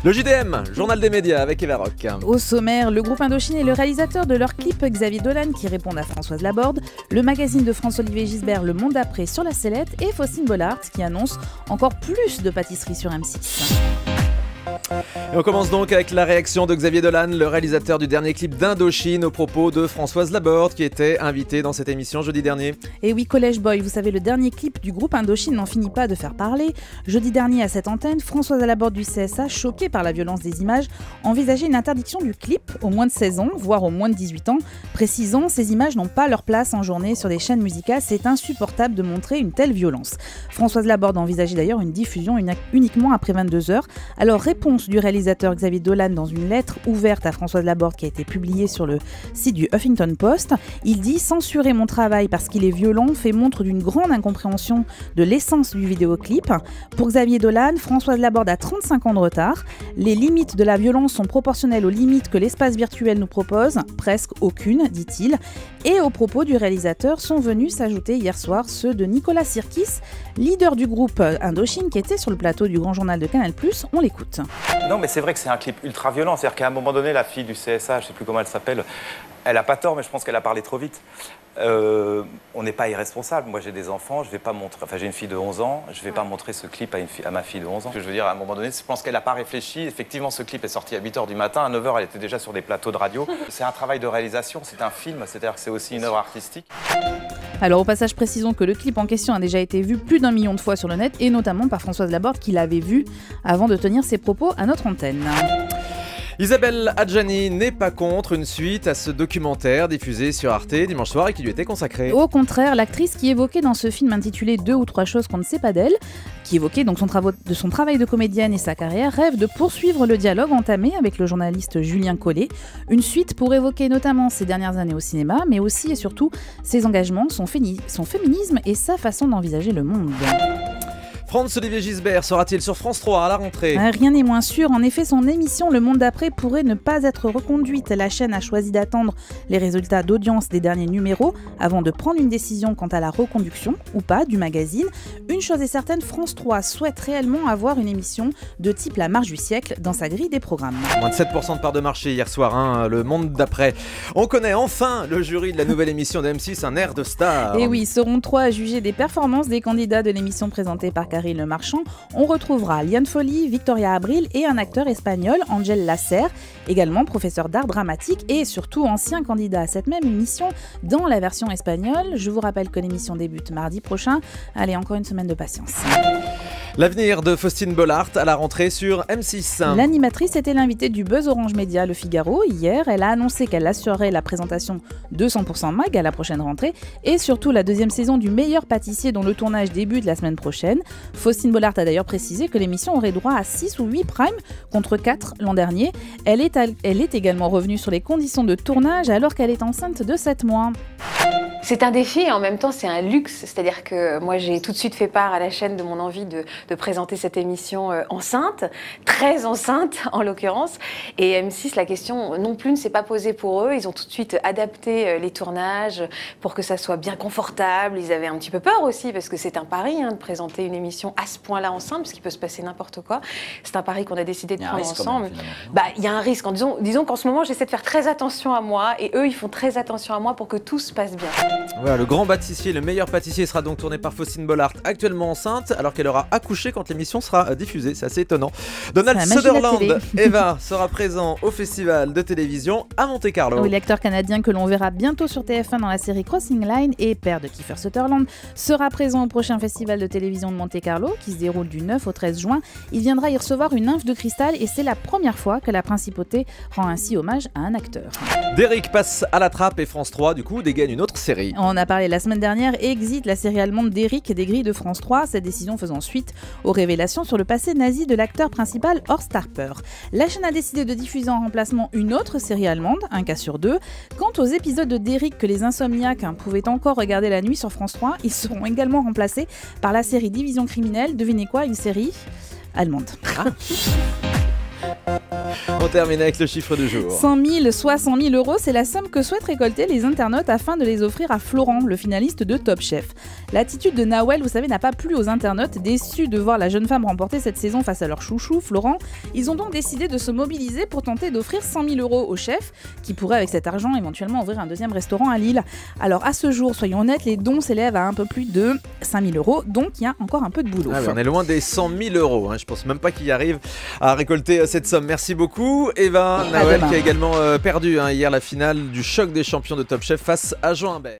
Le JDM, journal des médias avec Eva Rock. Au sommaire, le groupe Indochine et le réalisateur de leur clip Xavier Dolan qui répondent à Françoise Laborde, le magazine de François-Olivier Gisbert Le Monde d'après sur la sellette et Faustine Bollard qui annonce encore plus de pâtisserie sur M6. Et on commence donc avec la réaction de Xavier Dolan, le réalisateur du dernier clip d'Indochine au propos de Françoise Laborde qui était invitée dans cette émission jeudi dernier. Et oui, Collège Boy, vous savez, le dernier clip du groupe Indochine n'en finit pas de faire parler. Jeudi dernier à cette antenne, Françoise Laborde du CSA, choquée par la violence des images, envisageait une interdiction du clip aux moins de 16 ans, voire aux moins de 18 ans, précisant ces images n'ont pas leur place en journée sur des chaînes musicales, c'est insupportable de montrer une telle violence. Françoise Laborde envisageait d'ailleurs une diffusion uniquement après 22h. Alors réponse du réalisateur Xavier Dolan dans une lettre ouverte à Françoise Laborde qui a été publiée sur le site du Huffington Post. Il dit « Censurer mon travail parce qu'il est violent fait montre d'une grande incompréhension de l'essence du vidéoclip. Pour Xavier Dolan, Françoise Laborde a 35 ans de retard. Les limites de la violence sont proportionnelles aux limites que l'espace virtuel nous propose, presque aucune, dit-il. Et aux propos du réalisateur sont venus s'ajouter hier soir ceux de Nicolas Sirkis, leader du groupe Indochine qui était sur le plateau du Grand Journal de Canal+. On l'écoute. Non, mais c'est vrai que c'est un clip ultra violent. C'est-à-dire qu'à un moment donné, la fille du CSA, je ne sais plus comment elle s'appelle, elle n'a pas tort, mais je pense qu'elle a parlé trop vite. On n'est pas irresponsable. Moi, j'ai des enfants, je vais pas montrer. Enfin, j'ai une fille de 11 ans, je ne vais pas montrer ce clip à ma fille de 11 ans. Je veux dire, à un moment donné, je pense qu'elle n'a pas réfléchi. Effectivement, ce clip est sorti à 8h du matin. À 9h, elle était déjà sur des plateaux de radio. C'est un travail de réalisation, c'est un film, c'est-à-dire que c'est aussi une œuvre artistique. Alors, au passage, précisons que le clip en question a déjà été vu plus d'1 million de fois sur le net, et notamment par Françoise Laborde qui l'avait vu avant de tenir ses propos à notre antenne. Isabelle Adjani n'est pas contre une suite à ce documentaire diffusé sur Arte dimanche soir et qui lui était consacré. Au contraire, l'actrice qui évoquait dans ce film intitulé 2 ou 3 choses qu'on ne sait pas d'elle, qui évoquait donc son travail de comédienne et sa carrière, rêve de poursuivre le dialogue entamé avec le journaliste Julien Collet. Une suite pour évoquer notamment ses dernières années au cinéma, mais aussi et surtout ses engagements, son féminisme et sa façon d'envisager le monde. François-Olivier Gisbert sera-t-il sur France 3 à la rentrée ? Rien n'est moins sûr. En effet, son émission Le Monde d'après pourrait ne pas être reconduite. La chaîne a choisi d'attendre les résultats d'audience des derniers numéros avant de prendre une décision quant à la reconduction ou pas du magazine. Une chose est certaine, France 3 souhaite réellement avoir une émission de type La Marche du siècle dans sa grille des programmes. Moins de 7% de part de marché hier soir, Le Monde d'après. On connaît enfin le jury de la nouvelle émission de M6, un air de star. Et oui, seront 3 à juger des performances des candidats de l'émission présentée par Karine Le Marchand. On retrouvera Liane Folly, Victoria Abril et un acteur espagnol, Angel Lasser, également professeur d'art dramatique et surtout ancien candidat à cette même émission dans la version espagnole. Je vous rappelle que l'émission débute mardi prochain. Allez, encore une semaine de patience. L'avenir de Faustine Bollard à la rentrée sur M6. L'animatrice était l'invitée du Buzz Orange Média Le Figaro hier. Elle a annoncé qu'elle assurerait la présentation de 100% Mag à la prochaine rentrée et surtout la 2e saison du Meilleur pâtissier dont le tournage débute la semaine prochaine. Faustine Bollard a d'ailleurs précisé que l'émission aurait droit à 6 ou 8 primes contre 4 l'an dernier. Elle est également revenue sur les conditions de tournage alors qu'elle est enceinte de 7 mois. C'est un défi et en même temps c'est un luxe, c'est-à-dire que moi j'ai tout de suite fait part à la chaîne de mon envie de présenter cette émission enceinte, très enceinte en l'occurrence, et M6 la question non plus ne s'est pas posée pour eux, ils ont tout de suite adapté les tournages pour que ça soit bien confortable, ils avaient un petit peu peur aussi parce que c'est un pari de présenter une émission à ce point-là enceinte parce qu'il peut se passer n'importe quoi, c'est un pari qu'on a décidé de prendre ensemble. Il y a un risque, disons qu'en ce moment j'essaie de faire très attention à moi et eux ils font très attention à moi pour que tout se passe bien. Voilà, le grand pâtissier, le meilleur pâtissier sera donc tourné par Faustine Bollard, actuellement enceinte, alors qu'elle aura accouché quand l'émission sera diffusée. C'est assez étonnant. Donald Sutherland, Eva, sera présent au festival de télévision à Monte-Carlo. Oui, l'acteur canadien que l'on verra bientôt sur TF1 dans la série Crossing Line et père de Kiefer Sutherland sera présent au prochain festival de télévision de Monte-Carlo qui se déroule du 9 au 13 juin. Il viendra y recevoir une nymphe de cristal et c'est la première fois que la principauté rend ainsi hommage à un acteur. Derrick passe à la trappe et France 3 du coup dégaine une autre série. On en a parlé la semaine dernière, Exit, la série allemande d'Eric des grilles de France 3, cette décision faisant suite aux révélations sur le passé nazi de l'acteur principal Horst Harper. La chaîne a décidé de diffuser en remplacement une autre série allemande, un cas sur 2. Quant aux épisodes de Derrick que les insomniaques pouvaient encore regarder la nuit sur France 3, ils seront également remplacés par la série Division criminelle, devinez quoi, une série allemande. On termine avec le chiffre du jour. 100 000, soit 100 000 euros, c'est la somme que souhaitent récolter les internautes afin de les offrir à Florent, le finaliste de Top Chef. L'attitude de Nawel, vous savez, n'a pas plu aux internautes, déçus de voir la jeune femme remporter cette saison face à leur chouchou, Florent. Ils ont donc décidé de se mobiliser pour tenter d'offrir 100 000 euros au chef, qui pourrait avec cet argent éventuellement ouvrir un deuxième restaurant à Lille. Alors à ce jour, soyons honnêtes, les dons s'élèvent à un peu plus de 5 000 euros, donc il y a encore un peu de boulot. On est loin des 100 000 euros, je pense même pas qu'il y arrive à récolter cette somme. Merci beaucoup Eva. Nawel qui a également perdu hier la finale du choc des champions de Top Chef face à Joan Imbert.